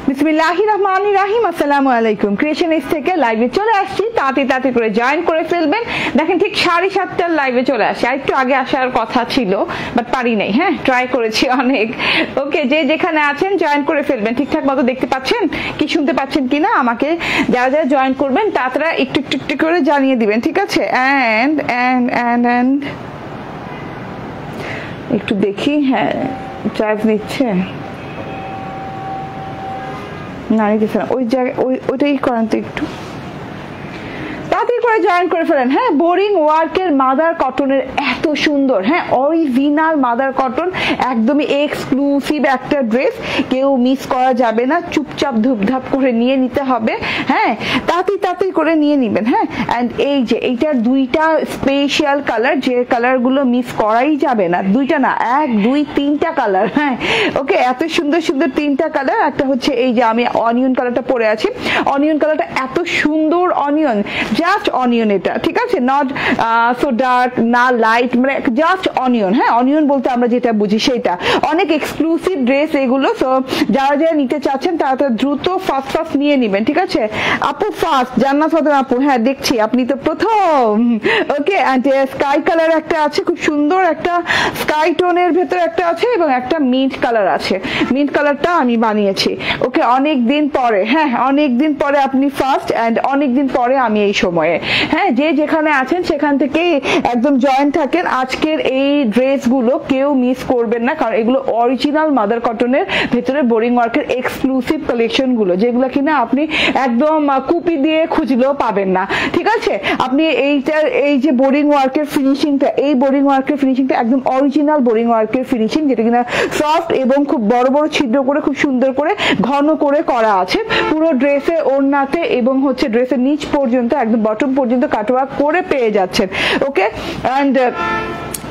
বিসমিল্লাহির রহমানির রহিম। আসসালামু আলাইকুম। ক্রিয়েশনিস্ট থেকে লাইভে চলে আসছি, তাড়াতাড়ি করে জয়েন করে ফেলবেন। দেখেন ঠিক 7:30টার লাইভে চলে আসি, আর একটু আগে আসার কথা ছিল বাট পারি নাই। হ্যাঁ, ট্রাই করেছি অনেক। ওকে, যে যেখানে আছেন জয়েন করে ফেলবেন। ঠিকঠাক মতো দেখতে পাচ্ছেন কি, শুনতে পাচ্ছেন কিনা আমাকে যারা যারা জয়েন করবেন তারা একটু একটু একটু করে জানিয়ে দিবেন, ঠিক আছে? এন্ড একটু দেখি। হ্যাঁ, চার্জ নিচ্ছে না, নিতেছে না। ওই জায়গায় ওইটাই করেন তো, একটু তাড়াতাড়ি করে জয়েন করে ফেলেন। হ্যাঁ, বোরিং ওয়ার্কের মাদার কটনের এত সুন্দর, হ্যাঁ অরিজিনাল মাদার কটন, একদমই এক্সক্লুসিভ একটা ড্রেস, কেউ মিস করা যাবে না। চুপচাপ ধুপধাপ করে নিয়ে নিতে হবে। হ্যাঁ, তাড়াতাড়ি করে নিয়ে নিবেন। হ্যাঁ, অ্যান্ড এই যে এইটার দুইটা স্পেশাল কালার, যে কালারগুলো মিস করাই যাবে না। দুইটা না, 1 2 3টা কালার। হ্যাঁ, ওকে, এত সুন্দর সুন্দর 3টা কালার। একটা হচ্ছে এই যে আমি অনিয়ন কালারটা পরে আছি, অনিয়ন কালারটা এত সুন্দর, অনিয়ন জাস্ট অনিয়ন, এটা ঠিক আছে, নট সো ডার্ক না লাইট, মানে জাস্ট অনিয়ন। হ্যাঁ, অনিয়ন বলতে আমরা যেটা বুঝি সেটা। অনেক এক্সক্লুসিভ ড্রেস এগুলো। সো যারা যারা নিতে চাচ্ছেন তারা দ্রুত ফার্স্ট নিয়ে নিবেন, ঠিক আছে? আপু ফার্স্ট, জান্নাত ফাতেমা আপু, হ্যাঁ দেখছি আপনি তো প্রথম। ওকে, অ্যান্ড স্কাই কালার একটা আছে, খুব সুন্দর একটা স্কাই টোনের ভেতরে একটা আছে, এবং একটা মিন্ট কালার আছে। মিন্ট কালারটা আমি বানিয়েছি। ওকে, অনেক দিন পরে, হ্যাঁ অনেক দিন পরে আপনি ফার্স্ট, অ্যান্ড অনেক দিন পরে আমি এই সময়ে। হ্যাঁ, যে যেখানে আছেন সেখান থেকে একদম জয়েন থাকেন। আজকের এই ড্রেসগুলো কেউ মিস করবেন না, কারণ এগুলো অরিজিনাল মাদার কটনের ভেতরে বোরিং ওয়ার্কের এক্সক্লুসিভ কালেকশন গুলো, যেগুলো কিনা আপনি একদম কুপি দিয়ে খুঁজলেও পাবেন না, ঠিক আছে? আপনি এইটার এই যে বোরিং ওয়ার্কের ফিনিশিংটা, এই বোরিং ওয়ার্কের ফিনিশিংটা একদম অরিজিনাল বোরিং ওয়ার্কের ফিনিশিং, যেটা কিনা সফট এবং খুব বড় বড় ছিদ্র করে খুব সুন্দর করে ঘন করে করা আছে। পুরো ড্রেসে ওড়নাতে এবং হচ্ছে ড্রেসের নিচ পর্যন্ত একদম বটম পর্যন্ত কাটওয়ার্ক করে পেয়ে যাচ্ছেন। ওকে, অ্যান্ড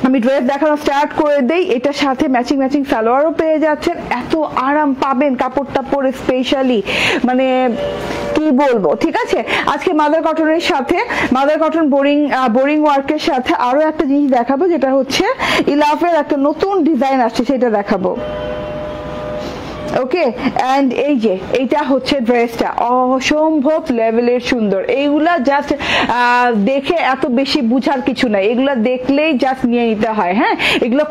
আমি ড্রেস দেখানো স্টার্ট করে দেই। এটার সাথে ম্যাচিং সালোয়ারও পেয়ে যাচ্ছেন। এত আরাম পাবেন কাপড়টা পরে, স্পেশালি মানে কি বলবো, ঠিক আছে? আজকে মাদার কটনের সাথে, মাদার কটন বোরিং ওয়ার্কের সাথে আরো একটা জিনিস দেখাবো, যেটা হচ্ছে ইলাফের একটা নতুন ডিজাইন আসছে, সেটা দেখাবো। ওকে, অ্যান্ড এই যে এইটা হচ্ছে ড্রেসটা অসম্ভব লেভেলের সুন্দর। এইগুলা জাস্ট দেখে এত বেশি বুঝার কিছু নাই, এগুলা দেখলেই জাস্ট নিয়ে নিতে হয়। হ্যাঁ, এগুলো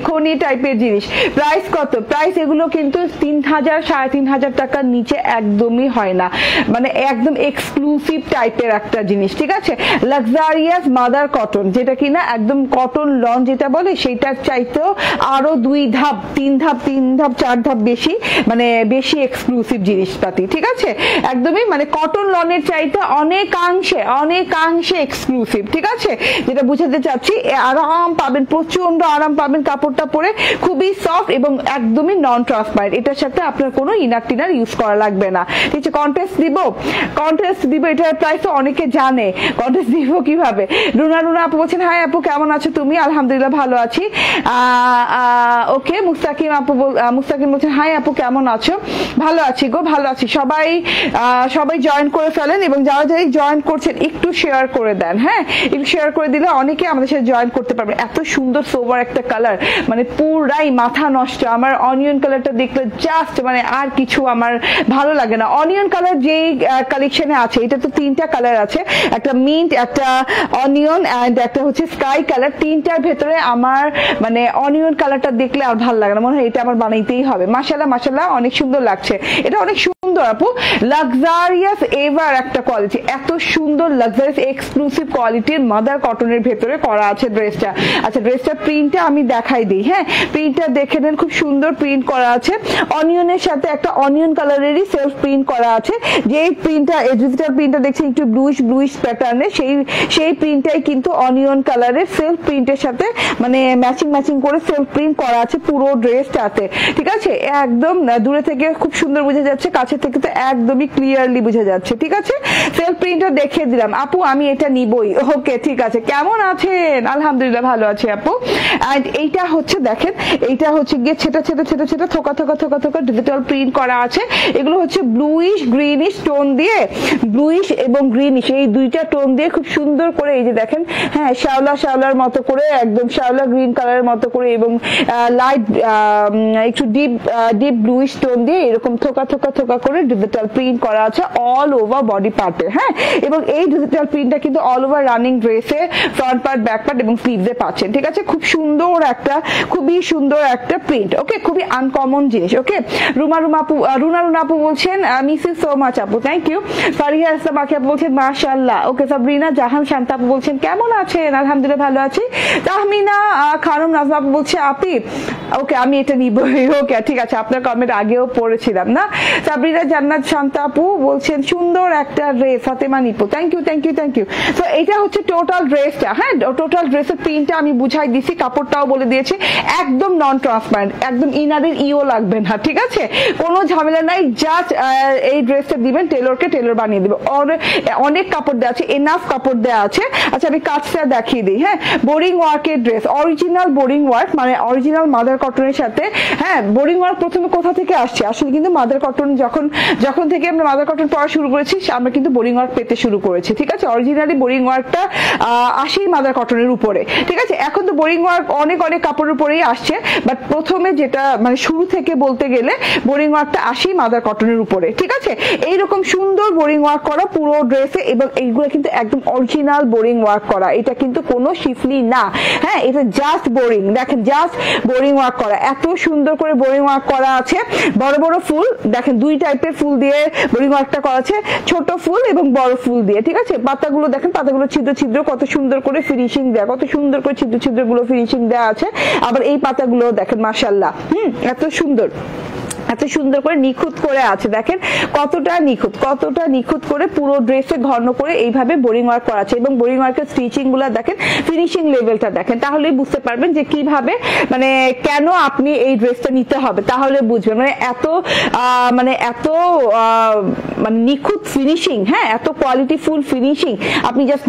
খনি টাইপের জিনিস। প্রাইস কত? প্রাইস এগুলো কিন্তু 3000 3500 টাকার নিচে একদমই হয় না, মানে একদম এক্সক্লুসিভ টাইপের একটা জিনিস, ঠিক আছে? লাক্সারিয়াস মাদার কটন, যেটা কিনা একদম কটন লন যেটা বলে, সেটার চাইতেও আরো 2 ধাপ 3 ধাপ 4 ধাপ বেশি, মানে বেশি এক্সক্লুসিভ জিনিসপাতি, ঠিক আছে? একদমই মানে কটন লনের চাইতে অনেকাংশে এক্সক্লুসিভ, ঠিক আছে? যেটা বুঝাতে চাচ্ছি, আরাম পাবেন, প্রচন্ড আরাম পাবেন কাপড়টা পরে, খুবই সফট এবং একদমই নন ট্রান্সপারেন্ট। এটার সাথে আপনার কোনো ইনার টিনার ইউজ করা লাগবে না, ঠিক আছে? কন্টেস্ট দিব। এটার প্রাইস তো অনেকে জানে, কন্টেস্ট দিব কিভাবে। রুনা আপু বলছেন, হাই আপু কেমন আছো তুমি? আলহামদুলিল্লাহ ভালো আছি। ওকে, মুস্তাকিম বলছেন, হাই আপু কেমন আছো? ভালো আছি গো, ভালো আছি। সবাই জয়েন করে ফেলেন, এবং যারা জয়েন করছেন একটু শেয়ার করে দেন। হ্যাঁ, একটু শেয়ার করে দিলে অনেকে আমাদের সাথে জয়েন করতে পারবে। এত সুন্দর সোবার একটা কালার, মানে পুরাই মাথা নষ্ট। আমার অনিয়ন কালারটা দেখলে জাস্ট মানে আর কিছু আমার ভালো লাগে না। অনিয়ন কালার যেই কালেকশনে আছে, এটা তো 3টা কালার আছে, একটা মিন্ট, একটা অনিয়ন, অ্যান্ড একটা হচ্ছে স্কাই কালার। 3টার ভেতরে আমার মানে অনিয়ন কালারটা দেখলে আর ভালো লাগে না, মনে হয় এটা আমার বানাইতেই হবে। মাশাআল্লাহ অনেক সুন্দর লাগছে, এটা অনেক সুন্দর আপু। লাক্সারিয়াস এভার একটা কোয়ালিটি, এত সুন্দর লাক্সারিয়াস এক্সক্লুসিভ কোয়ালিটির মাদার কটনের ভেতরে করা আছে ড্রেসটা। আচ্ছা, ড্রেসটার প্রিন্টটা আমি দেখাই দিই। হ্যাঁ, প্রিন্টটা দেখে নেন, খুব সুন্দর প্রিন্ট করা আছে। অনিয়নের সাথে একটা অনিয়ন কালারেরই সেলফ প্রিন্ট করা আছে। যে প্রিন্টটা, ডিজিটাল প্রিন্টটা দেখছেন একটু ব্লুইশ প্যাটার্নে, সেই প্রিন্টটাই কিন্তু অনিয়ন কালারের সেলফ প্রিন্টের সাথে মানে ম্যাচিং করে সেলফ প্রিন্ট করা আছে পুরো ড্রেসটাতে, ঠিক আছে? একদম দূরে থেকে খুব সুন্দর বোঝা যাচ্ছে, কাছে থেকে তো একদমই ক্লিয়ারলি বোঝা যাচ্ছে। ঠিক আছে, সেলফ প্রিন্টটা দেখিয়ে দিলাম। আপু আমি এটা নিবই। ওকে ঠিক আছে, কেমন আছেন? আলহামদুলিল্লাহ ভালো আছে আপু। এন্ড এইটা হচ্ছে দেখেন, এইটা হচ্ছে গিয়ে ছেটা ছেটা ছেটা ছেটা থোকা থোকা থোকা থোকা ডিজিটাল প্রিন্ট করা আছে। এগুলো হচ্ছে ব্লুইশ গ্রিনিশ টোন দিয়ে, ব্লুইশ এবং গ্রিনিশ এই দুইটা টোন দিয়ে খুব সুন্দর করে এই যে দেখেন, হ্যাঁ শ্যাওলা শ্যাওলার মতো করে, একদম শ্যাওলা গ্রিন কালারের মতো করে এবং লাইট একটু ডিপ ব্লুইশ টোন দিয়ে এরকম থোকা থোকা থোকা করে ডিজিটাল প্রিন্ট করা আছে অল ওভার বডি পার্টে। হ্যাঁ, এবং এই ডিজিটাল প্রিন্টটা কিন্তু অল ওভার রানিং ড্রেসে ফ্রন্ট পার্ট, ব্যাক পার্ট এবং স্লিভসে পাচ্ছেন। ঠিক আছে, খুব সুন্দর একটা, খুবই সুন্দর একটা প্রিন্ট। ওকে, খুবই আনকমন জিনিস। ওকে, রুনা রুনা আপু বলছেন মিস ইউ সো মাচ আপু, থ্যাংক ইউ। ফারিয়া ইসলাম আকি আপু বলছেন মাশাআল্লাহ। ওকে, সাবরিনা জাহান শান্তা আপু বলছেন কেমন আছেন? আলহামদুলিল্লাহ ভালো আছি। তাহমিনা খানম নাজমা আপু বলছে আপি ওকে আমি এটা নিব। ওকে ঠিক আছে, আপনার কমেন্ট আগেও পড়েছিলাম না। সাবরিনা জান্নাত শান্তা আপু বলছেন সুন্দর একটা dress, Fatema Nipu, thank you thank you thank you. তো এটা হচ্ছে টোটাল ড্রেসটা। হ্যাঁ, টোটাল ড্রেসের প্রিন্টটা আমি বুঝাই দিছি, কাপড়টাও বলে দিয়েছি, একদম নন ট্রান্সপারেন্ট, একদম ইনারের ইও লাগবে না। ঠিক আছে, কোনো ঝামেলা নাই, জাস্ট এই ড্রেসটা দিবেন টেলরকে, টেলর বানিয়ে দিবে। অনেক কাপড় দেওয়া আছে, এনাফ কাপড় দেওয়া আছে। আচ্ছা আমি কাজটা দেখিয়ে দিই। হ্যাঁ, বোরিং ওয়ার্কের ড্রেস, অরিজিনাল বোরিং ওয়ার্ক, মানে অরিজিনাল মাদার কটনের সাথে। হ্যাঁ, বোরিং ওয়ার্ক প্রথমে কোথা থেকে আসছে? আসলে কিন্তু মাদার কটন যখন থেকে আমরা মাদার কটন পড়া শুরু করেছি, আমরা কিন্তু বোরিং ওয়ার্ক পেতে শুরু করেছি। ঠিক আছে, অরিজিনালি বোরিং ওয়ার্কটা আসেই মাদার কটনের উপরে। ঠিক আছে, এখন তো বোরিং ওয়ার্ক অনেক অনেক কাপড়ের উপরেই আসছে, বাট প্রথমে যেটা মানে শুরু থেকে বলতে গেলে বোরিং ওয়ার্কটা আসেই মাদার কটনের উপরে। ঠিক আছে, এইরকম সুন্দর বোরিং ওয়ার্ক করা পুরো ড্রেসে, এবং এইগুলো কিন্তু একদম অরিজিনাল বোরিং ওয়ার্ক করা, এটা কিন্তু কোনো শিফলি না। হ্যাঁ, এটা জাস্ট বোরিং, দেখেন জাস্ট বোরিং ওয়ার্ক করা, এত সুন্দর করে বোরিং ওয়ার্ক করা আছে। বড় বড় ফুল দেখেন, দুই টাইপের ফুল দিয়ে বোরিং ওয়ার্কটা করা আছে, ছোট ফুল এবং বড় ফুল দিয়ে। ঠিক আছে, পাতাগুলো দেখেন, পাতাগুলো ছিদ্র ছিদ্র কত সুন্দর করে ফিনিশিং দেয়া, কত সুন্দর করে ছিদ্র ছিদ্র গুলো ফিনিশিং দেওয়া আছে। আবার এই পাতাগুলো দেখেন মাশাআল্লাহ, এত সুন্দর, এত সুন্দর করে নিখুঁত করে আছে। দেখেন কতটা নিখুঁত করে পুরো ড্রেসে ঘন করে এইভাবে বোরিং ওয়ার্ক করা আছে, এবং বোরিং ওয়ার্কের স্টিচিং গুলা দেখেন, ফিনিশিং লেভেলটা দেখেন, তাহলেই বুঝতে পারবেন যে কিভাবে মানে কেন আপনি এই ড্রেসটা নিতে হবে, তাহলে বুঝবেন মানে এত মানে নিখুঁত ফিনিশিং। হ্যাঁ, এত কোয়ালিটিফুল ফিনিশিং আপনি জাস্ট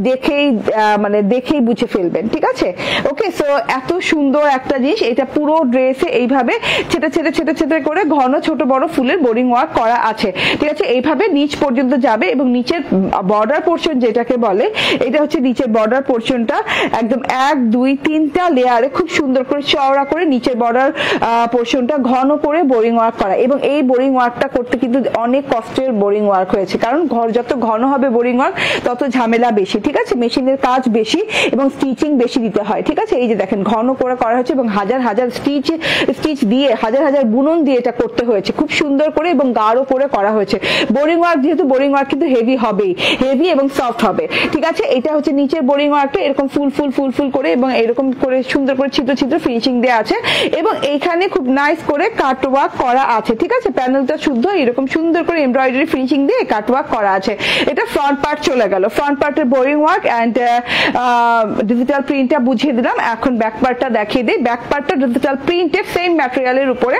দেখেই বুঝে ফেলবেন। ঠিক আছে, ওকে, সো এত সুন্দর একটা জিনিস, এটা পুরো ড্রেসে এইভাবে ছেটে ছেটে ছেটে ছেটে করে ঘন ছোট বড় ফুলের বোরিং ওয়ার্ক করা আছে। ঠিক আছে, এইভাবে নিচ পর্যন্ত যাবে, এবং নিচের বর্ডার পোর্শন যেটাকে বলে, এটা হচ্ছে নিচের বর্ডার পোর্শনটা একদম 1 2 3টা লেয়ারে খুব সুন্দর করে চওড়া করে নিচের বর্ডার পোর্শনটা ঘন করে বোরিং ওয়ার্ক করা। এবং এই বোরিং ওয়ার্কটা করতে কিন্তু অনেক কষ্টের বোরিং ওয়ার্ক হয়েছে, কারণ যত ঘন হবে বোরিং ওয়ার্ক তত ঝামেলা বেশি। ঠিক আছে, মেশিনের কাজ বেশি এবং স্টিচিং বেশি দিতে হয়। ঠিক আছে, এই যে দেখেন ঘন করে করা হয়েছে, এবং হাজার হাজার স্টিচ দিয়ে, হাজার হাজার বুনন দিয়ে এটা করতে হয়েছে, খুব সুন্দর করে এবং গাঢ় করে করা হয়েছে। বোরিং ওয়ার্ক, যেহেতু বোরিং ওয়ার্ক কিন্তু হেভি হবেই, হেভি এবং সফট হবে। ঠিক আছে, এটা হচ্ছে নিচের বোরিং ওয়ার্কটা এরকম ফুল ফুল ফুল ফুল করে এবং এরকম করে সুন্দর করে ছিদ্র ছিদ্র ফিনিশিং দেওয়া আছে, এবং এইখানে খুব নাইস করে কাট ওয়ার্ক করা আছে। ঠিক আছে, প্যানেলটা শুদ্ধ এরকম সুন্দর করে এমব্রয়ডারি ফিনিশিং দিয়ে কাট ওয়ার্ক করা আছে। এটা ফ্রন্ট পার্ট চলে গেল, ফ্রন্ট পার্টের বোরিং ওয়ার্ক এন্ড ডিজিটাল প্রিন্টটা বুঝিয়ে দিলাম। এখন ব্যাক পার্টটা দেখিয়ে দিই। ব্যাক পার্টটা ডিজিটাল প্রিন্টের সেম ম্যাটেরিয়ালের উপরে,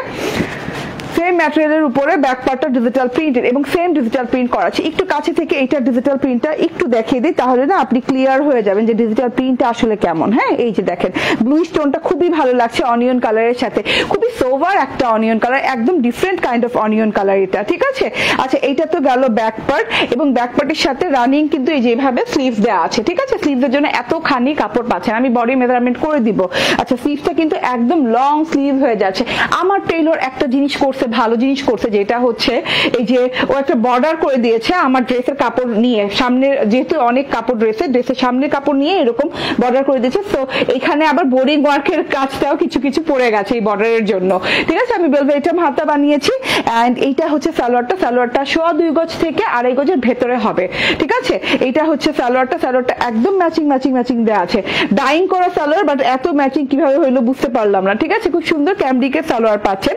ব্যাক পার্টটা ডিজিটাল প্রিন্টেড এবং সেম ডিজিটাল প্রিন্ট করা আছে। একটু কাছে থেকে এইটা ডিজিটাল প্রিন্টটা একটু দেখিয়ে দিই, তাহলে না আপনি ক্লিয়ার হয়ে যাবেন যে ডিজিটাল প্রিন্টটা আসলে কেমন। হ্যাঁ, এই যে দেখেন ব্লু স্টোনটা খুবই ভালো লাগছে অনিয়ন কালারের সাথে, খুবই সোভার একটা অনিয়ন কালার, একদম different kind of onion colour এটা। ঠিক আছে, আচ্ছা এইটা তো গেল ব্যাক পার্ট, এবং ব্যাক পার্টের সাথে রানিং কিন্তু এই যেভাবে স্লিভস দেওয়া আছে। ঠিক আছে, স্লিভসের জন্য এতখানি কাপড় পাচ্ছেন, আমি বডি মেজারমেন্ট করে দিব। আচ্ছা, স্লিভসটা কিন্তু একদম লং স্লিভ হয়ে যাচ্ছে। আমার টেইলর একটা জিনিস করছে, ভালো জিনিস করছে, যেটা হচ্ছে এই যে ও একটা বর্ডার করে দিয়েছে আমার ড্রেসের কাপড় নিয়ে, সামনে যেহেতু অনেক কাপড় ড্রেসের সামনের কাপড় নিয়ে এরকম বর্ডার করে দিয়েছে। তো এখানে আবার বোরিং ওয়ার্কের কাজটাও কিছু কিছু পড়ে গেছে এই বর্ডারের জন্য। ঠিক আছে, আমি বলবো এটা হাতা বানিয়েছি, এন্ড এইটা হচ্ছে সালোয়ারটা 2 গজ থেকে 2.5 গজের ভেতরে হবে। ঠিক আছে, এইটা হচ্ছে সালোয়ারটা একদম ম্যাচিং দেওয়া আছে, ডাইং করা সালোয়ার, বাট এত ম্যাচিং কিভাবে হইলো বুঝতে পারলাম না। ঠিক আছে, খুব সুন্দর ক্যামব্রিকের সালোয়ার পাচ্ছেন,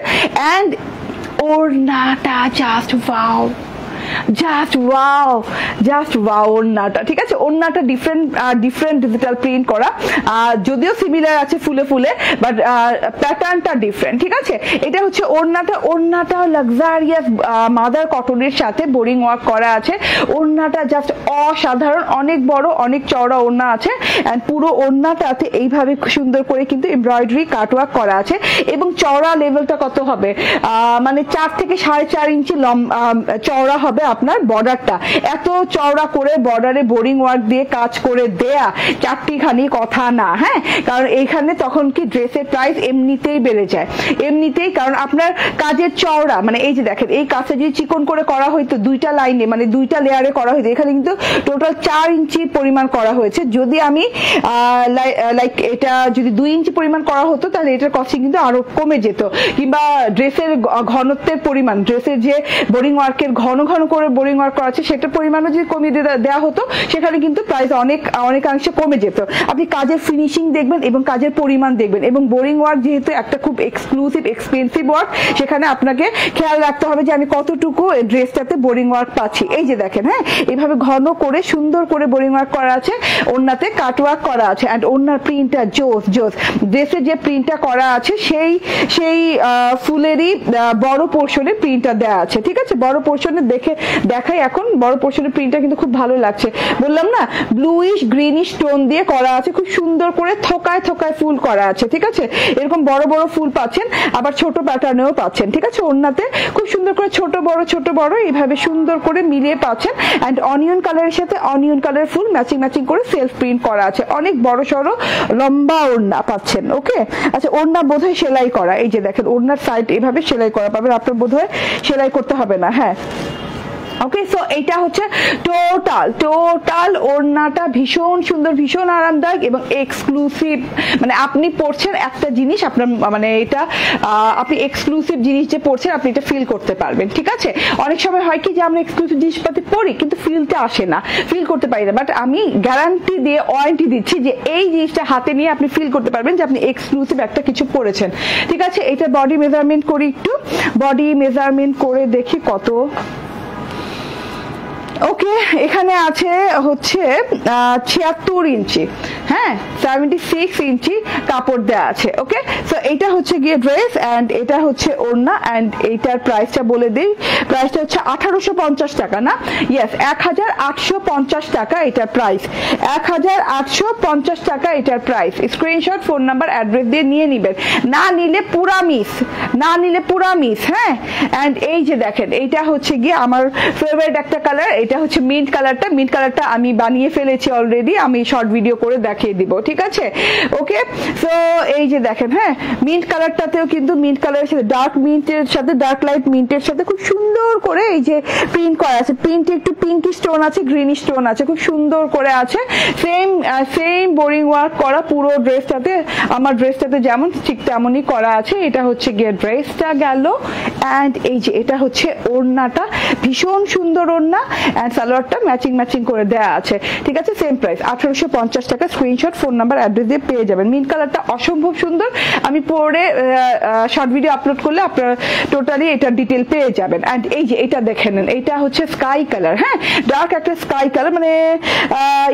এন্ড ওড়নাটা জাস্ট ওয়াও, জাস্ট ওয়াও ওড়নাটা, ঠিক আছে? ওড়নাটা ডিফারেন্ট ডিজিটাল প্রিন্ট করা, যদিও সিমিলার আছে ফুলে ফুলে, বাট প্যাটার্নটা ডিফারেন্ট, ঠিক আছে? এটা হচ্ছে ওড়নাটা লাক্সারিয়াস মাদার কটনের সাথে বোরিং ওয়ার্ক করা আছে। ওড়নাটা জাস্ট অসাধারণ, অনেক বড় অনেক চওড়া ওড়না আছে, এন্ড পুরো ওড়নাটাতে এইভাবে সুন্দর করে কিন্তু এমব্রয়ডারি কাটওয়ার্ক করা আছে। এবং চওড়া লেভেলটা কত হবে, মানে 4 থেকে 4.5 ইঞ্চি চওড়া হবে আপনার বর্ডারটা। এত চওড়া করে বর্ডারে বোরিং ওয়ার্ক দিয়ে কাজ করে দেয়া চারটিখানি কথা না, হ্যাঁ? কারণ এইখানে তখন কি ড্রেসের প্রাইস এমনিতেই বেড়ে যায়, এমনিতেই। কারণ আপনার কাজের চওড়া, মানে এই যে দেখেন, এই কাজটা যদি চিকন করে করা হইতো 2টা লাইনে, মানে 2টা লেয়ারে করা হইতো, এখানে কিন্তু টোটাল 4 ইঞ্চি পরিমাণ করা হয়েছে। যদি আমি লাইক এটা যদি 2 ইঞ্চি পরিমাণ করা হতো তাহলে এটার কস্টিং কিন্তু আরো কমে যেত। কিংবা ড্রেসের ঘনত্বের পরিমাণ, ড্রেসের যে বোরিং ওয়ার্কের ঘন করে বোরিং ওয়ার্ক করা আছে সেটার পরিমাণও যদি কমিয়ে দেওয়া হতো, সেখানে কিন্তু প্রাইস অনেকাংশে কমে যেত। আপনি কাজের ফিনিশিং দেখবেন এবং কাজের পরিমাণ দেখবেন। এবং বোরিং ওয়ার্ক যেহেতু একটা খুব এক্সক্লুসিভ এক্সপেন্সিভ ওয়ার্ক, সেখানে আপনাকে খেয়াল রাখতে হবে যে আমি কতটুকু ড্রেসটাতে বোরিং ওয়ার্ক পাচ্ছি। এই যে দেখেন, হ্যাঁ, এইভাবে ঘন করে সুন্দর করে বোরিং ওয়ার্ক করা আছে, ওড়নাতে কাট ওয়ার্ক করা আছে, এন্ড ওড়নার প্রিন্টটা জোস। ড্রেসের যে প্রিন্টটা করা আছে সেই ফুলেরই বড় পোর্শনে প্রিন্টটা দেওয়া আছে, ঠিক আছে? বড় পোর্শনে দেখাই এখন, বড় পোর্শনের প্রিন্টটা কিন্তু খুব ভালো লাগছে। বললাম না, ব্লুইশ গ্রিনিশ টোন দিয়ে করা আছে, খুব সুন্দর করে থোকায় ফুল করা আছে, ঠিক আছে? এরকম বড় ফুল পাচ্ছেন, আবার ছোট প্যাটার্নেও পাচ্ছেন, ঠিক আছে? ওড়নাতে খুব সুন্দর করে ছোট বড় এইভাবে সুন্দর করে মিলিয়ে পাচ্ছেন। এন্ড অনিয়ন কালারের সাথে অনিয়ন কালার ফুল ম্যাচিং করে সেলফ প্রিন্ট করা আছে। অনেক বড় সড়ো লম্বা ওড়না পাচ্ছেন, ওকে? আচ্ছা, ওড়না বোধহয় সেলাই করা, এই যে দেখেন ওড়নার সাইড এভাবে সেলাই করা পাবেন, আপনার বোধহয় সেলাই করতে হবে না, হ্যাঁ। ওকে, সো এইটা হচ্ছে টোটাল ওড়নাটা ভীষণ সুন্দর, ভীষণ আরামদায়ক এবং এক্সক্লুসিভ। মানে আপনি পড়ছেন একটা জিনিস, আপনার মানে এটা আপনি এক্সক্লুসিভ জিনিস যে পড়ছেন আপনি এটা ফিল করতে পারবেন, ঠিক আছে? অনেক সময় হয় কি যে আমরা এক্সক্লুসিভ জিনিসপাতি পড়ি কিন্তু ফিলটা আসে না, ফিল করতে পারি না। বাট আমি গ্যারান্টি দিয়ে ওয়ারেন্টি দিচ্ছি যে এই জিনিসটা হাতে নিয়ে আপনি ফিল করতে পারবেন যে আপনি এক্সক্লুসিভ একটা কিছু পড়েছেন, ঠিক আছে? এটা বডি মেজারমেন্ট করি, একটু বডি মেজারমেন্ট করে দেখি কত। ওকে, এখানে আছে হচ্ছে 76 ইঞ্চি, হ্যাঁ, 76 ইঞ্চি কাপড় দেওয়া আছে। ওকে, সো এটা হচ্ছে গিয়ে ড্রেস, এন্ড এটা হচ্ছে ওড়না, এন্ড এইটার প্রাইসটা বলে দিই। প্রাইসটা হচ্ছে 1850 টাকা, না? ইয়েস, 1850 টাকা এটার প্রাইস, 1850 টাকা এটার price. Screenshot, phone number, address দিয়ে নিয়ে নিবেন, না নিলে পুরা মিস, হ্যাঁ। এন্ড এই যে দেখেন, এইটা হচ্ছে গিয়ে আমার ফেভারিট একটা কালার, এটা হচ্ছে মিন্ট কালারটা আমি বানিয়ে ফেলেছি অলরেডি, আমি শর্ট ভিডিও করে দেখিয়ে দিব, ঠিক আছে? ওকে, সো এই যে দেখেন, হ্যাঁ, মিন্ট কালারটাতেও কিন্তু মিন্ট কালারের সাথে ডার্ক মিন্টের সাথে ডার্ক লাইট মিন্টের সাথে খুব সুন্দর করে এই যে প্রিন্ট করা আছে। প্রিন্টে একটু পিঙ্কি স্টোন আছে, গ্রিনিশ স্টোন আছে, খুব সুন্দর করে আছে। সেম বোরিং ওয়ার্ক করা পুরো ড্রেসটাতে, আমার ড্রেসটাতে যেমন ঠিক তেমনই করা আছে। এটা হচ্ছে গিয়ে ড্রেসটা গেল, এন্ড এই যে এটা হচ্ছে ওড়নাটা, ভীষণ সুন্দর ওড়না, এন্ড সালোয়ারটা ম্যাচিং করে দেওয়া আছে, ঠিক আছে? সেম প্রাইস 1850 টাকা। স্ক্রিনশট, ফোন নাম্বার, অ্যাড্রেস দিয়ে পেয়ে যাবেন। মিন্ট কালারটা অসম্ভব সুন্দর, আমি পরে শর্ট ভিডিও আপলোড করলে আপনারা টোটালি এটা ডিটেল পেয়ে যাবেন। এন্ড এই যে এটা দেখে নেন, এটা হচ্ছে স্কাই কালার, হ্যাঁ, ডার্ক একটা স্কাই কালার, মানে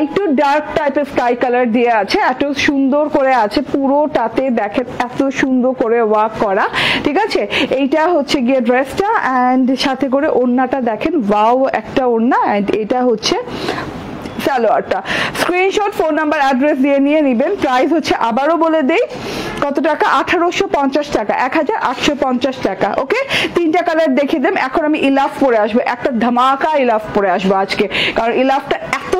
একটু ডার্ক টাইপের স্কাই কালার দিয়ে আছে, এত সুন্দর করে আছে পুরোটাতে, দেখেন এত সুন্দর করে ওয়ার্ক করা, ঠিক আছে? এইটা হচ্ছে গিয়ে ড্রেসটা, এন্ড সাথে করে ওড়নাটা দেখেন, ওয়াও একটা ওড়না, এন্ড এটা হচ্ছে সালোয়ারটা। স্ক্রিনশট, ফোন নাম্বার, অ্যাড্রেস দিয়ে নিয়ে নিবেন। প্রাইস হচ্ছে আবারও বলে দেই কত টাকা, 1850 টাকা, 1850 টাকা। ওকে, 3টা কালার দেখিয়ে দেন। এখন আমি ইলাফ পরে আসবো, একটা ধামাকা ইলাফ পরে আসবো আজকে, কারণ ইলাফটা এত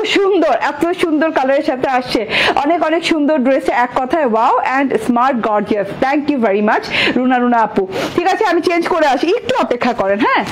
সুন্দর কালারের সাথে আসছে। অনেক সুন্দর ড্রেসে, এক কথায় wow and smart gorgeous. Thank you very much Runa আপু। ঠিক আছে, আমি চেঞ্জ করে আসি, একটু অপেক্ষা করেন, হ্যাঁ।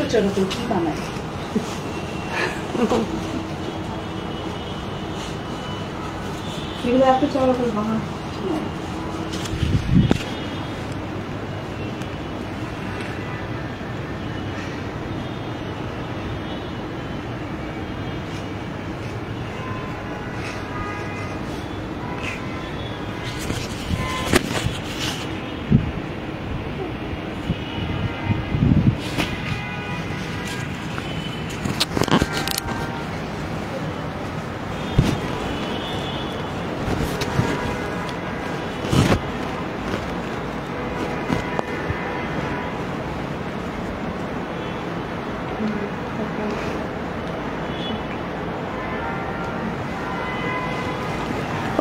চলো তো কি বানাই এগুলো এত চলো করে বানাই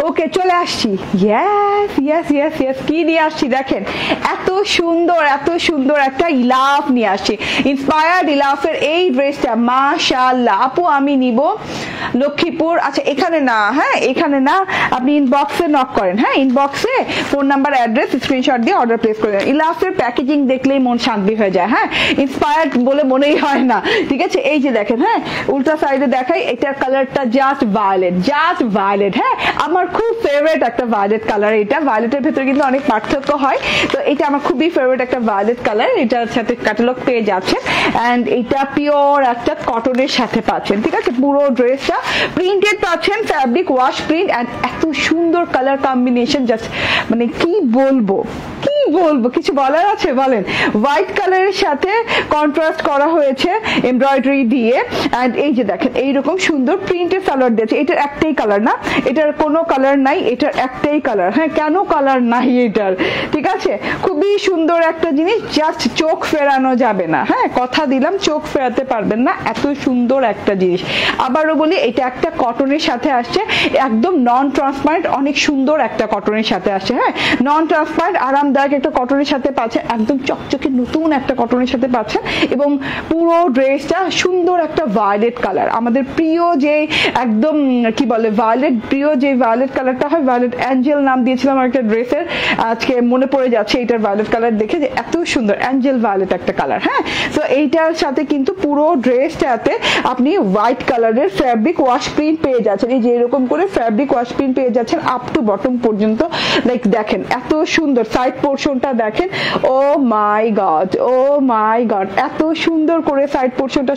ওকে চলে আসছি ইয়েস ইয়েস ইয়েস ইয়েস কি নিয়ে আসছি দেখেন এত সুন্দর একটা ইলাফ নিয়ে আসছি ইন্সপায়ার্ড ইলাফের এই ড্রেসটা মাশাআল্লাহ আপু আমি নিব লক্ষ্মীপুর আচ্ছা এখানে না হ্যাঁ এখানে না আপনি ইনবক্সে নক করেন হ্যাঁ ইনবক্সে ফোন নাম্বার অ্যাড্রেস স্ক্রিনশট দিয়ে অর্ডার প্লেস করে দেন ইলাফের প্যাকেজিং দেখলেই মন শান্তি হয়ে যায় হ্যাঁ ইন্সপায়ার্ড বলে মনেই হয় না ঠিক আছে এই যে দেখেন হ্যাঁ উল্টা সাইডে দেখাই এটার কালারটা জাস্ট ভায়োলেট হ্যাঁ আমার খুব ফেভারিট একটা ভায়োলেট কালার এটা ভায়োলেটের ভেতরে কিন্তু অনেক পার্থক্য হয় তো এটা আমার খুবই ফেভারিট একটা ভায়োলেট কালার এটার সাথে ক্যাটালগ পেয়ে যাচ্ছে এন্ড এটা পিওর একটা কটনের সাথে পাচ্ছেন ঠিক আছে পুরো ড্রেসটা প্রিন্টেড পাচ্ছেন ফ্যাব্রিক ওয়াশ প্রিন্ট এন্ড এত সুন্দর কালার কম্বিনেশন জাস্ট মানে কি বলবো কিছু বলার আছে বলেন হোয়াইট কালারের সাথে কন্ট্রাস্ট করা হয়েছে এমব্রয়ডারি দিয়ে এন্ড এই যে দেখেন এইরকম সুন্দর প্রিন্টেড সালোয়ার দিয়েছে এটার একটাই কালার না এটার কোনো কালার নাই এটার একটাই কালার হ্যাঁ কেন কালার নাই এটার ঠিক আছে খুবই সুন্দর একটা জিনিস জাস্ট চোখ ফেরানো যাবে না হ্যাঁ কথা দিলাম চোখ ফেরাতে পারবেন না এত সুন্দর একটা জিনিস আবারও বলি এটা একটা কটনের সাথে আসছে একদম নন ট্রান্সপারেন্ট অনেক সুন্দর একটা কটনের সাথে আসছে হ্যাঁ নন ট্রান্সপারেন্ট আরামদায়ক একটা কটনের সাথে পাচ্ছেন একদম চকচকে নতুন একটা কটনের সাথে পাচ্ছেন এবং পুরো ড্রেসটা সুন্দর একটা ভায়োলেট কালার আমাদের প্রিয় যে একদম কি বলে ভায়োলেট কালারটা হয় ভায়োলেট অ্যাঞ্জেল নাম দিয়েছিলাম একটা ড্রেসের আজকে মনে পড়ে যাচ্ছে এটার ভায়োলেট কালার দেখে যে এত সুন্দর অ্যাঞ্জেল ভায়োলেট একটা কালার হ্যাঁ তো এইটার সাথে কিন্তু পুরো ড্রেসটাতে আপনি হোয়াইট কালারের ফ্যাব্রিক ওয়াশ প্রিন্ট পেয়ে যাচ্ছেন এই যে এরকম করে ফ্যাব্রিক ওয়াশ প্রিন্ট পেয়ে যাচ্ছেন আপ টু বটম পর্যন্ত লাইক দেখেন এত সুন্দর সাইড পোর্শনটা দেখেন ও মাই গড এত সুন্দর করে সাইড পোর্শনটা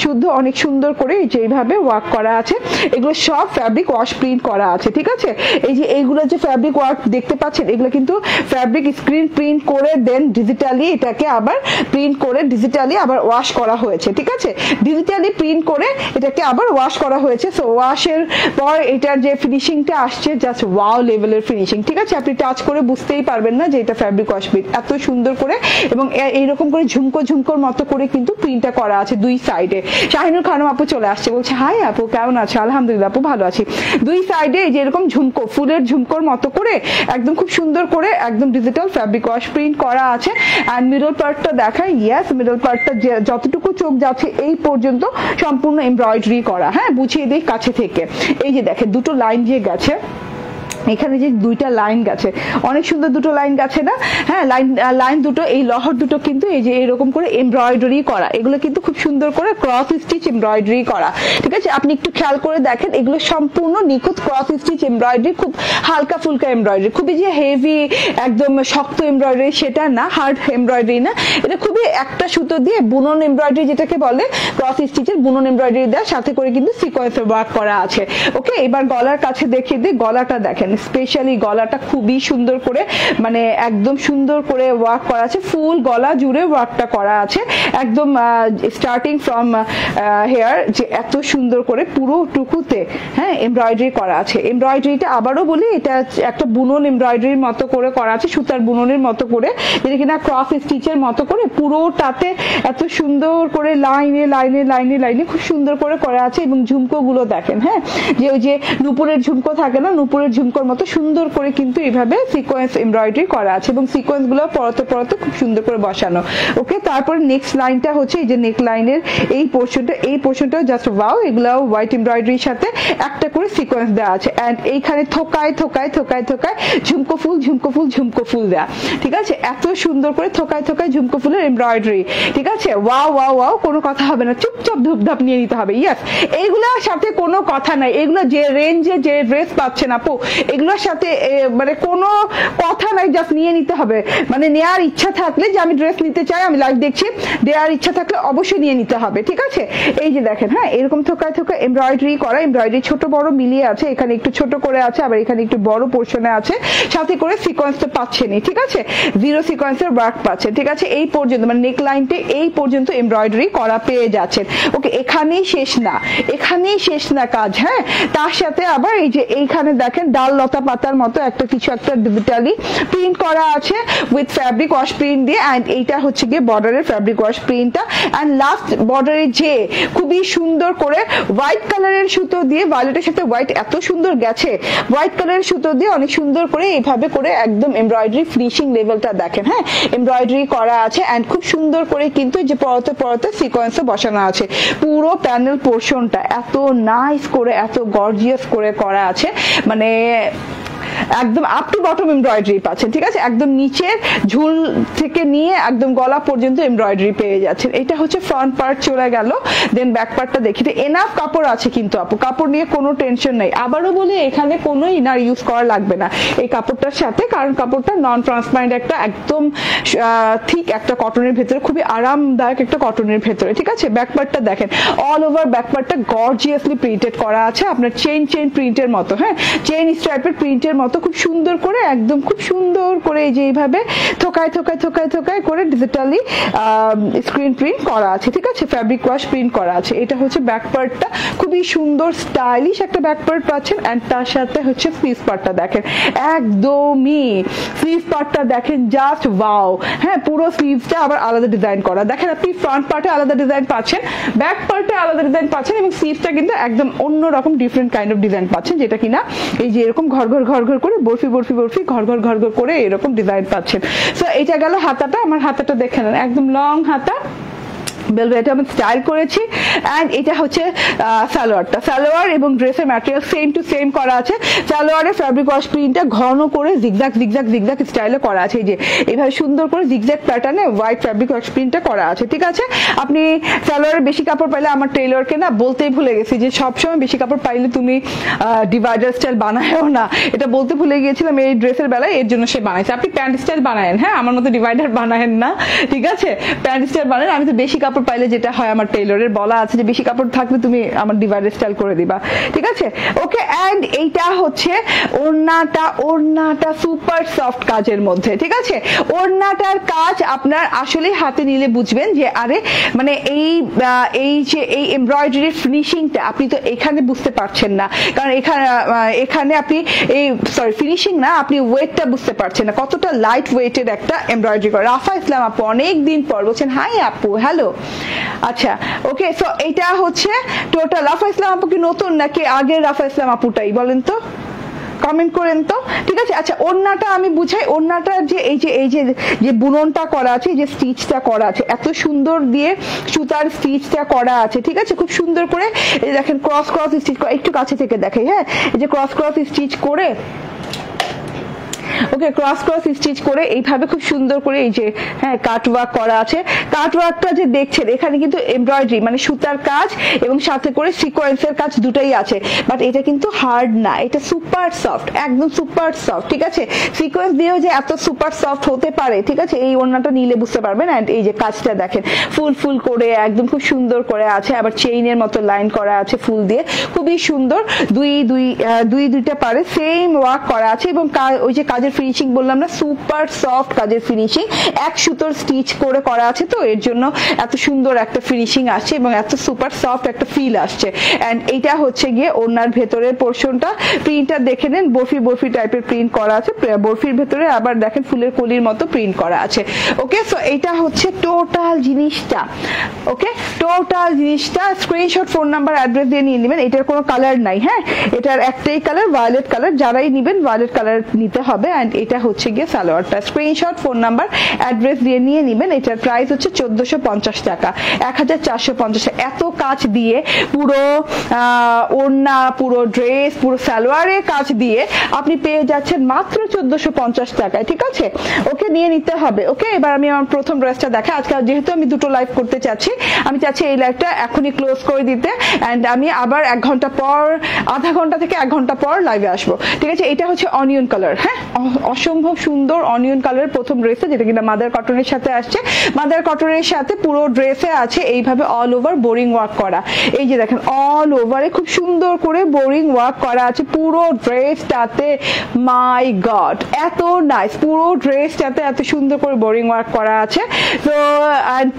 শুদ্ধ অনেক সুন্দর করে যেভাবে ওয়ার্ক করা আছে এগুলো সব ফ্যাব্রিক ওয়াশ প্রিন্ট করা আছে ঠিক আছে এই যে এইগুলো যে ফ্যাব্রিক ওয়ার্ক দেখতে পাচ্ছেন এগুলো কিন্তু ফ্যাব্রিক স্ক্রিন প্রিন্ট করে দেন ডিজিটালি এটাকে আবার প্রিন্ট করে ডিজিটালি আবার ওয়াশ করা হয়েছে ঠিক আছে ডিজিটালি প্রিন্ট করে এটাকে আবার ওয়াশ করা হয়েছে সো ওয়াশের পর এটার যে ফিনিশিংটা আসছে জাস্ট ওয়াও লেভেলের ফিনিশিং ঠিক আছে আপনি টাচ করে বুঝতেই পারবেন না যে এটা ফ্যাব্রিক ওয়াশ প্রিন্ট এত সুন্দর করে এবং এইরকম করে ঝুমকোর মতো করে কিন্তু প্রিন্টটা করা আছে দুই সাইডে শাহিনুর খানম আপু চলে আসছে বলছে হাই আপু কেমন আছো আলহামদুলিল্লাহ আপু ভালো আছি দুই সাইডে এই যে এরকম ঝুমকো ফুলের ঝুমকোর মতো করে একদম খুব সুন্দর করে একদম ডিজিটাল ফ্যাব্রিক ওয়াশ প্রিন্ট করা আছে এন্ড মিডল পার্টটা দেখাই ইয়েস মিডল পার্টটা যতটুকু চোখ যাচ্ছে এই পর্যন্ত সম্পূর্ণ এমব্রয়ডারি করা হ্যাঁ বুঝিয়ে দিই কাছে থেকে এই যে দেখেন দুটো লাইন দিয়ে গেছে এখানে যে দুইটা লাইন গেছে অনেক সুন্দর দুটো লাইন গেছে না হ্যাঁ লাইন দুটো এই লহর দুটো কিন্তু এই যে এরকম করে এমব্রয়ডারি করা এগুলো কিন্তু খুব সুন্দর করে ক্রস স্টিচ এমব্রয়ডারি করা ঠিক আছে আপনি একটু খেয়াল করে দেখেন এগুলো সম্পূর্ণ নিখুঁত ক্রস স্টিচ এমব্রয়ডারি খুব হালকা ফুলকা এমব্রয়ডারি খুবই যে হেভি একদম শক্ত এমব্রয়ডারি সেটা না হার্ড এমব্রয়ডারি না এটা খুবই একটা সুতো দিয়ে বুনন এমব্রয়ডারি যেটাকে বলে ক্রস স্টিচের বুনন এমব্রয়ডারি দেওয়া সাথে করে কিন্তু সিকোয়েন্সের ওয়ার্ক করা আছে ওকে এবার গলার কাছে দেখিয়ে দিই গলাটা দেখেন স্পেশালি গলাটা খুবই সুন্দর করে মানে একদম সুন্দর করে ওয়ার্ক করা আছে ফুল গলা জুড়ে ওয়ার্কটা করা আছে একদম স্টার্টিং ফ্রম হেয়ার যে এত সুন্দর করে পুরো টুকুতে হ্যাঁ এমব্রয়ডারি করা আছে এমব্রয়ডারিটা আবারও বলি এটা একটা বুনন এমব্রয়ডারির মতো করে করা আছে সুতার বুননের মতো করে যেটা কিনা ক্রস স্টিচের মতো করে পুরোটাতে এত সুন্দর করে লাইনে খুব সুন্দর করে করা আছে এবং ঝুমকো গুলো দেখেন হ্যাঁ যে ওই যে নুপুরের ঝুমকো থাকে না নুপুরের ঝুমকোর মতো সুন্দর করে কিন্তু এইভাবে সিকোয়েন্স এমব্রয়ডারি করা আছে এবং সিকোয়েন্স গুলো পরতে পরতে খুব সুন্দর করে বসানো। ওকে, তারপরে নেক্সট লাইনটা হচ্ছে এই যে নেক লাইনের এই পোর্শনটা জাস্ট ওয়াও, এগুলো হোয়াইট এমব্রয়ডারির সাথে একটা করে সিকোয়েন্স দেওয়া আছে এন্ড এইখানে থোকায় থোকায় থোকায় থোকায় ঝুমকো ফুল ঝুমকো ফুল ঝুমকো ফুল দেয়া, ঠিক আছে? এত সুন্দর করে থোকায় থোকায় ঝুমকো ফুলের এমব্রয়ডারি, ঠিক আছে? ওয়াও ওয়াও ওয়াও, কোনো কথা হবে না, চুপচাপ ধুপধাপ নিয়ে নিতে হবে। ইয়েস, এইগুলোর সাথে কোনো কথা নাই, এগুলো যে রেঞ্জে যে ড্রেস পাচ্ছেন আপু এগুলোর সাথে মানে কোনো কথা নাই, জাস্ট নিয়ে নিতে হবে। মানে নেওয়ার ইচ্ছা থাকলে যে আমি ড্রেস নিতে চাই, আমি লাইভ দেখছি, দেওয়ার ইচ্ছা থাকলে অবশ্যই নিয়ে নিতে হবে, ঠিক আছে? এই যে দেখেন, হ্যাঁ এরকম থোকায় থোকায় এমব্রয়ডারি করা, এমব্রয়ডারি ছোট বড় মিলিয়ে আছে, এখানে একটু ছোট করে আছে আবার এখানে একটু বড় পোর্শনে আছে, সাথে করে সিকোয়েন্সটা পাচ্ছেনই, ঠিক আছে? জিরো সিকোয়েন্সের ওয়ার্ক পাচ্ছেন, ঠিক আছে? এই পর্যন্ত মানে নেক লাইনতে এই পর্যন্ত এমব্রয়ডারি করা পেয়ে যাচ্ছেন। ওকে, এখানেই শেষ না কাজ, হ্যাঁ তার সাথে আবার এই যে এইখানে দেখেন ডাল লতা পাতার মতো একটা কিছু একটা ডিজিটালি প্রিন্ট করা আছে উইথ ফ্যাব্রিক ওয়াশ প্রিন্ট দিয়ে এন্ড এইটা হচ্ছে গিয়ে বর্ডারের ফ্যাব্রিক ওয়াশ প্রিন্টটা এন্ড লাস্ট বর্ডারে যে খুবই সুন্দর করে হোয়াইট কালারের সুতো দিয়ে, ভায়োলেটের সাথে হোয়াইট এত সুন্দর গেছে, হোয়াইট কালারের সুতো দিয়ে অনেক সুন্দর করে এইভাবে করে একদম এমব্রয়ডারি ফিনিশিং লেভেলটা দেখেন, হ্যাঁ এমব্রয়ডারি করা আছে এন্ড খুব সুন্দর করে কিন্তু যে পরতে পরতে সিকোয়েন্সে বসানো আছে। পুরো প্যানেল পোর্শনটা এত নাইস করে এত গর্জিয়াস করে করা আছে, মানে একদম আপ টু বটম এমব্রয়ডারি পাচ্ছেন, ঠিক আছে? একদম নিচের ঝুল থেকে নিয়ে একদম গলা পর্যন্ত এমব্রয়ডারি পেয়ে যাচ্ছেন। এটা হচ্ছে ফ্রন্ট পার্ট চলে গেল, দেন ব্যাক পার্টটা দেখি। এনাফ কাপড় আছে কিন্তু আপু, কাপড় নিয়ে কোনো টেনশন নাই। আবারও বলি এখানে কোনো ইনার ইউজ করা লাগবে না এই কাপড়টার সাথে, কারণ কাপড়টা নন ট্রান্সপারেন্ট একটা একদম ঠিক একটা কটনের ভেতরে, খুবই আরামদায়ক একটা কটনের ভেতরে, ঠিক আছে? ব্যাক পার্টটা দেখেন, অল ওভার ব্যাক পার্টটা গর্জিয়াসলি প্রিন্টেড করা আছে আপনার চেইন প্রিন্টের মতো, হ্যাঁ চেইন স্ট্রাইপের প্রিন্টের মতো খুব সুন্দর করে একদম খুব সুন্দর করে এই যে এইভাবে থোকায় থোকায় থোকায় থোকায় করে ডিজিটালি স্ক্রিন প্রিন্ট করা আছে, ঠিক আছে? ফ্যাব্রিক ওয়াশ প্রিন্ট করা আছে। এটা হচ্ছে ব্যাক পার্টটা, খুবই সুন্দর স্টাইলিশ একটা ব্যাক পার্ট পাচ্ছেন এন্ড তার সাথে হচ্ছে স্লিভ পার্টটা দেখেন, একদমই স্লিভ পার্টটা দেখেন জাস্ট ওয়াও, হ্যাঁ পুরো স্লিভসটা আবার আলাদা ডিজাইন করা দেখেন, আপনি ফ্রন্ট পার্টে আলাদা ডিজাইন পাচ্ছেন, ব্যাক পার্টে আলাদা ডিজাইন পাচ্ছেন এবং স্লিভসটা কিন্তু একদম অন্যরকম ডিফারেন্ট কাইন্ড অফ ডিজাইন পাচ্ছেন, যেটা কিনা এই যে এরকম ঘর ঘর ঘর ঘর করে বরফি বরফি বরফি ঘর ঘর ঘর ঘর করে এরকম ডিজাইন পাচ্ছেন। সো এটা গেল হাতাটা, আমার হাতাটা দেখে নেন, একদম লং হাতা, বেলভেটে আমি স্টাইল করেছি এন্ড এটা হচ্ছে সালোয়ারটা, সালোয়ার এবং ড্রেসের ম্যাটেরিয়াল সেম টু সেম করা আছে। সালোয়ারের ফ্যাব্রিক ওয়াশ প্রিন্টটা ঘন করে জিগজ্যাগ জিগজ্যাগ জিগজ্যাগ স্টাইলে করা আছে, এই যে এইভাবে সুন্দর করে জিগজ্যাগ প্যাটার্নে হোয়াইট ফ্যাব্রিক ওয়াশ প্রিন্টটা করা আছে, ঠিক আছে? আপনি সালোয়ারের বেশি কাপড় পাইলে, আমার টেইলরকে না বলতেই ভুলে গেছি যে সবসময় বেশি কাপড় পাইলে তুমি ডিভাইডার স্টাইল বানায়ও না, এটা বলতে ভুলে গিয়েছিলাম এই ড্রেসের বেলায়, এর জন্য সে বানাইছে। আপনি প্যান্ট স্টাইল বানায়েন, হ্যাঁ আমার মতো ডিভাইডার বানায়েন না, ঠিক আছে? প্যান্ট স্টাইল বানান। আমি তো বেশি কাপড় পাইলে যেটা হয় আমার টেইলরের বলা আছে যে বেশি কাপড় থাকলে তুমি আমার ডিভাইডার স্টাইল করে দিবা, ঠিক আছে? ওকে, এন্ড এইটা হচ্ছে ওড়নাটা সুপার সফট কাজের মধ্যে, ঠিক আছে? ওড়নাটার কাজ আপনার আসলে হাতে নিলে বুঝবেন যে আরে মানে এই যে এই এমব্রয়ডারির ফিনিশিংটা আপনি তো এখানে বুঝতে পারছেন না, কারণ এখানে আপনি এই ফিনিশিং না, আপনি ওয়েটটা বুঝতে পারছেন না, কতটা লাইট ওয়েটের একটা এমব্রয়ডারি করে। রাফা ইসলাম আপু অনেক দিন পর বলছেন হাই আপু, হ্যালো, আচ্ছা ওকে। সো এটা হচ্ছে টোটাল। রাফা ইসলাম আপু কি নতুন নাকি আগের রাফা ইসলাম আপুটাই বলেন তো, কমেন্ট করেন তো, ঠিক আছে? আচ্ছা ওড়নাটা আমি বুঝাই, ওড়নাটার যে এই যে বুননটা করা আছে, এই যে স্টিচটা করা আছে, এত সুন্দর দিয়ে সুতার স্টিচটা করা আছে, ঠিক আছে? খুব সুন্দর করে এই দেখেন ক্রস ক্রস স্টিচ করা, একটু কাছে থেকে দেখাই, হ্যাঁ এই যে ক্রস ক্রস স্টিচ করে, ওকে ক্রস ক্রস স্টিচ করে এইভাবে খুব সুন্দর করে এই যে হ্যাঁ কাটওয়ার্ক করা আছে। কাটওয়ার্কটা যে দেখছেন এখানে কিন্তু এমব্রয়ডারি মানে সুতার কাজ এবং সাথে করে সিকোয়েন্সের কাজ দুটাই আছে, বাট এটা কিন্তু হার্ড না, এটা সুপার সফট, একদম সুপার সফট, ঠিক আছে? সিকোয়েন্স দিয়েও যে এত সুপার সফট হতে পারে, ঠিক আছে? এই ওড়নাটা নিলে বুঝতে পারবেন। এন্ড এই যে কাজটা দেখেন ফুল ফুল করে একদম খুব সুন্দর করে আছে, আবার চেইনের মতো লাইন করা আছে ফুল দিয়ে, খুবই সুন্দর। দুইটা পারে সেম ওয়ার্ক করা আছে এবং ওই যে কাজের কাজের ফিনিশিং বললাম না, সুপার সফট কাজের ফিনিশিং, এক সুতোর স্টিচ করে করা আছে, তো এর জন্য এত সুন্দর একটা ফিনিশিং আসছে এবং এত সুপার সফট একটা ফিল আসছে। এন্ড এটা হচ্ছে গিয়ে ওড়নার ভেতরের পোর্শনটা, প্রিন্টটা দেখে নেন, বরফি বরফি টাইপের প্রিন্ট করা আছে, বরফির ভেতরে আবার দেখেন ফুলের কলির মতো প্রিন্ট করা আছে। ওকে, সো এটা হচ্ছে টোটাল জিনিসটা। ওকে, টোটাল জিনিসটা স্ক্রিনশট, ফোন নাম্বার, অ্যাড্রেস দিয়ে নিয়ে নেবেন। এটার কোনো কালার নাই, হ্যাঁ, এটার একটাই কালার, ভায়োলেট কালার, যারাই নেবেন ভায়োলেট কালার নিতে হবে। এন্ড এটা হচ্ছে গিয়ে সালোয়ারটা, স্ক্রিনশট, ফোন নাম্বার, অ্যাড্রেস দিয়ে নিয়ে নেবেন। এটার প্রাইস হচ্ছে 1450 টাকা, 1450। এত কাজ দিয়ে পুরো ওড়না, পুরো ড্রেস, পুরো সালোয়ারের কাজ দিয়ে আপনি পেয়ে যাচ্ছেন মাত্র 1450 টাকায়, ঠিক আছে? ওকে, নিয়ে নিতে হবে। ওকে, এবার আমি আমার প্রথম ড্রেসটা দেখা। আজকে যেহেতু আমি দুটো লাইভ করতে চাচ্ছি, আমি চাচ্ছি এই লাইভটা এখনই ক্লোজ করে দিতে, এন্ড আমি আবার 1 ঘন্টা পর, আধা ঘন্টা থেকে 1 ঘন্টা পর লাইভে আসবো, ঠিক আছে? এটা হচ্ছে অনিয়ন কালার, হ্যাঁ, অসম্ভব সুন্দর অনিয়ন কালারের প্রথম ড্রেসে, যেটা কিনা মাদার কটনের সাথে আসছে। মাদার কটনের সাথে পুরো ড্রেসে আছে এইভাবে অল ওভার বোরিং ওয়ার্ক করা। এই যে দেখেন, অল ওভারে খুব সুন্দর করে বোরিং ওয়ার্ক করা আছে পুরো ড্রেসটাতে। মাই গড, এত নাইস, পুরো ড্রেসটাতে এত সুন্দর করে বোরিং ওয়ার্ক করা আছে। তো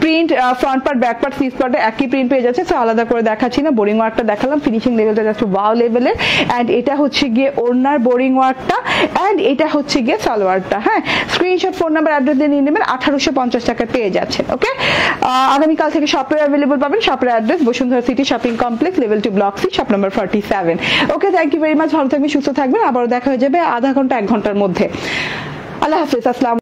print front part, back part, সিস পার্টে একই প্রিন্ট পেয়ে যাচ্ছে, তো আলাদা করে দেখাচ্ছি না। বোরিং ওয়ার্কটা দেখালাম, ফিনিশিং লেভেলটা জাস্ট ওয়াও লেভেলের। এন্ড এটা হচ্ছে গিয়ে ওড়নার বোরিং ওয়ার্কটা, এন্ড এটা হচ্ছে গিয়ে সালোয়ারটা। হ্যাঁ, স্ক্রিনশট, ফোন নাম্বার, অ্যাড্রেস দিয়ে নিয়ে নেবেন, 1850 টাকা পেয়ে যাচ্ছেন। ওকে, আগামীকাল থেকে শপে অ্যাভেলেবল পাবেন। শপের address Bashundhara city shopping complex, level 2, block C, shop number 47। Okay, thank you very much, ভালো থাকবেন, সুস্থ থাকবেন। আবারও দেখা হয়ে যাবে আধা ঘন্টা 1 ঘন্টার মধ্যে। আল্লাহ হাফিজ, আসসালাম।